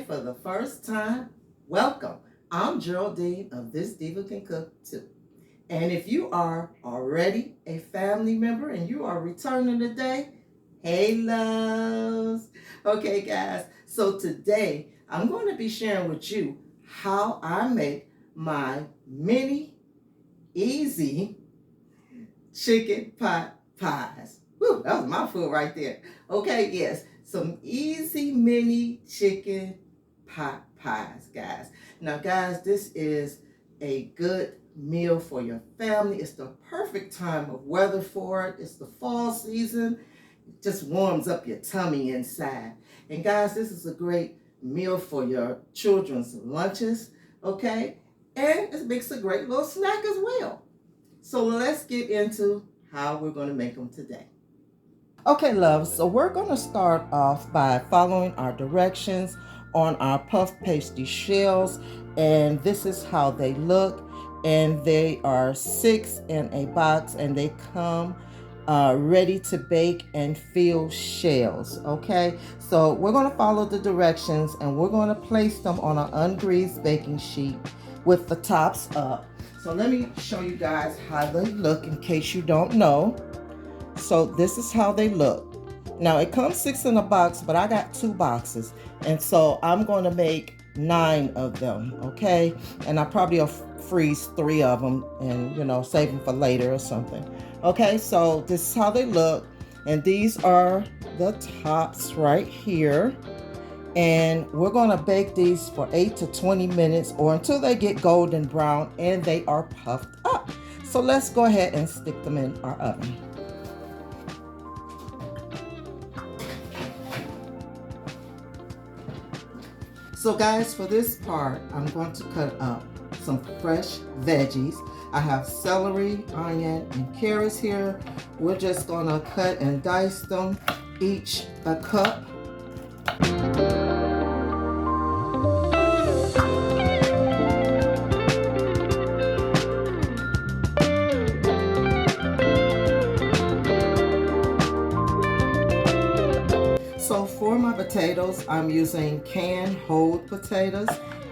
in for the first time, welcome. I'm Geraldine of This Diva Can Cook Too. And if you are already a family member and you are returning today, hey loves. Okay guys, so today I'm going to be sharing with you how I make my mini easy chicken pot pies. Whew, that was my food right there. Okay, yes, some easy mini chicken pot pies, guys. Now, guys, this is a good meal for your family. It's the perfect time of weather for it. It's the fall season. It just warms up your tummy inside. And guys, this is a great meal for your children's lunches, okay? And it makes a great little snack as well. So let's get into how we're going to make them today. Okay, loves, so we're going to start off by following our directions on our puff pastry shells, and this is how they look. And they are 6 in a box, and they come ready to bake and fill shells. Okay, so we're going to follow the directions, and we're going to place them on an ungreased baking sheet with the tops up. So let me show you guys how they look in case you don't know. So this is how they look. Now it comes 6 in a box, but I got 2 boxes. And so I'm going to make 9 of them, okay? And I probably will freeze 3 of them and, save them for later or something. Okay, so this is how they look. And these are the tops right here. And we're going to bake these for 8 to 20 minutes or until they get golden brown and they are puffed up. So let's go ahead and stick them in our oven. So guys, for this part, I'm going to cut up some fresh veggies. I have celery, onion, and carrots here. We're just going to cut and dice them, each a cup. So for my potatoes, I'm using canned whole potatoes,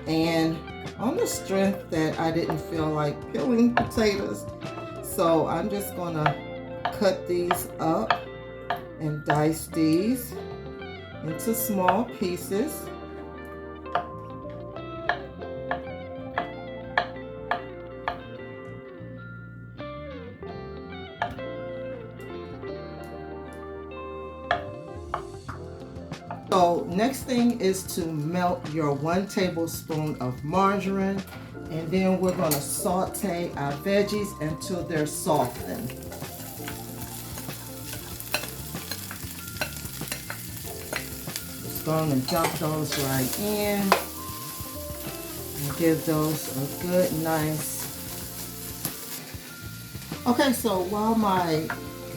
and on the strength that I didn't feel like peeling potatoes, so I'm just gonna cut these up and dice these into small pieces. So next thing is to melt your 1 tablespoon of margarine, and then we're going to saute our veggies until they're softened. Just going to dump those right in and give those a good nice. Okay, so while my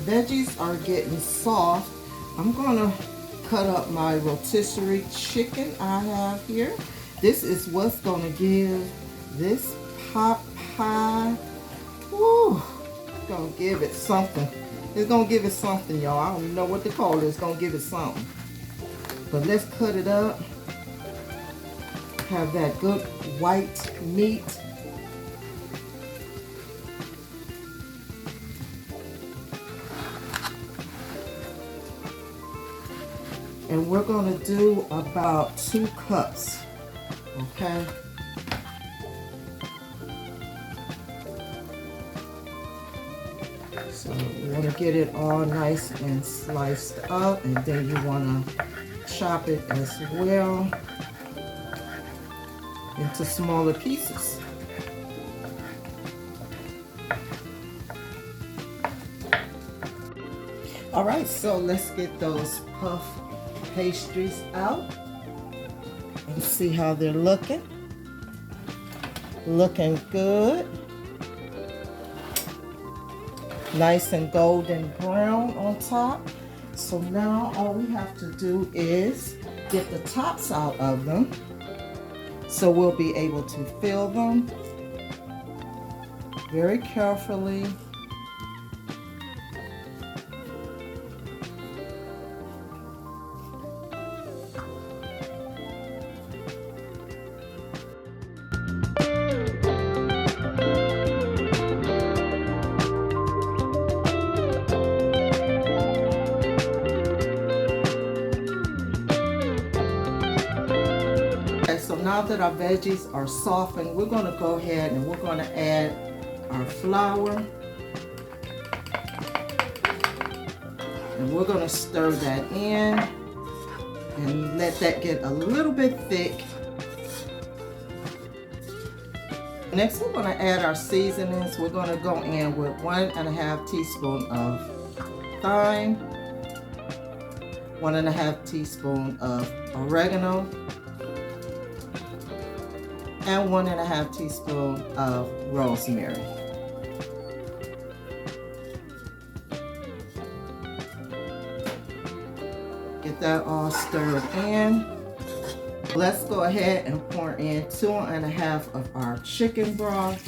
veggies are getting soft, I'm going to cut up my rotisserie chicken I have here. This is what's going to give this pot pie, woo, it's going to give it something. It's going to give it something, y'all. I don't even know what to call it. It's going to give it something. But let's cut it up. Have that good white meat. And we're going to do about 2 cups, okay? So you want to get it all nice and sliced up, and then you want to chop it as well into smaller pieces. All right, so let's get those puff pastries out and see how they're looking. Looking good. Nice and golden brown on top. So now all we have to do is get the tops out of them, so we'll be able to fill them very carefully. now that our veggies are softened, we're going to go ahead and we're going to add our flour. And we're going to stir that in and let that get a little bit thick. Next, we're going to add our seasonings. We're going to go in with 1½ teaspoon of thyme, 1½ teaspoon of oregano, and 1½ teaspoon of rosemary. Get that all stirred in. Let's go ahead and pour in 2½ of our chicken broth.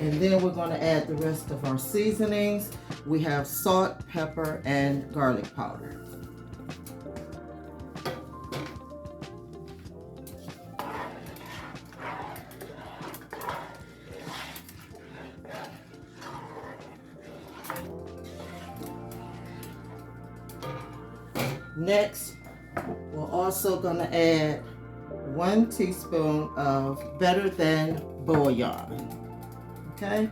And then we're going to add the rest of our seasonings. We have salt, pepper, and garlic powder. Next, we're also going to add 1 teaspoon of better than bouillon. Okay?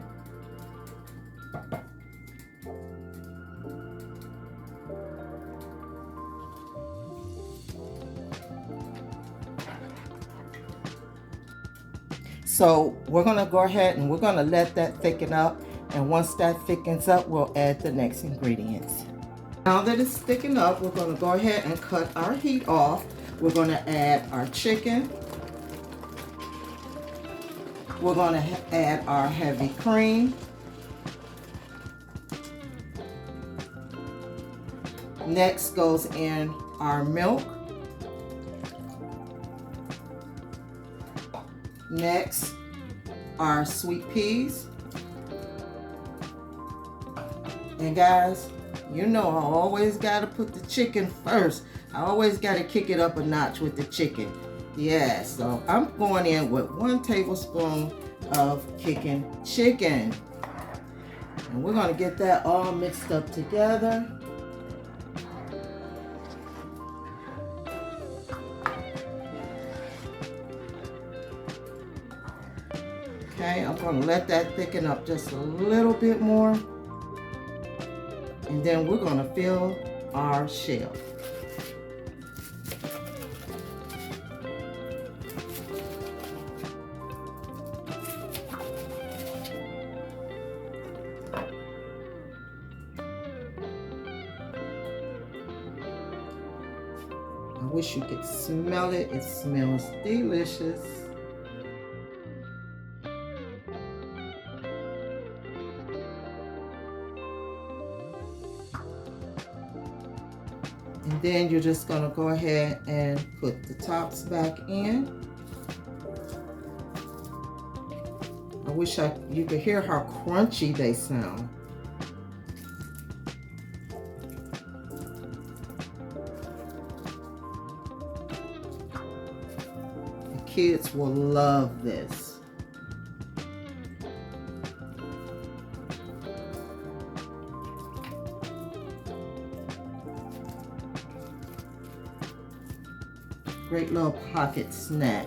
So we're going to go ahead and we're going to let that thicken up. And once that thickens up, we'll add the next ingredients. Now that it's thickened up, we're going to go ahead and cut our heat off. We're going to add our chicken. We're going to add our heavy cream. Next goes in our milk. Next, our sweet peas. And guys, you know I always got to put the chicken first. I always got to kick it up a notch with the chicken. Yeah, so I'm going in with 1 tablespoon of Kickin Chicken. And we're going to get that all mixed up together. Okay, I'm going to let that thicken up just a little bit more. And then we're going to fill our shell. I wish you could smell it. It smells delicious. And then you're just going to go ahead and put the tops back in. I wish you could hear how crunchy they sound. The kids will love this. Great little pocket snack.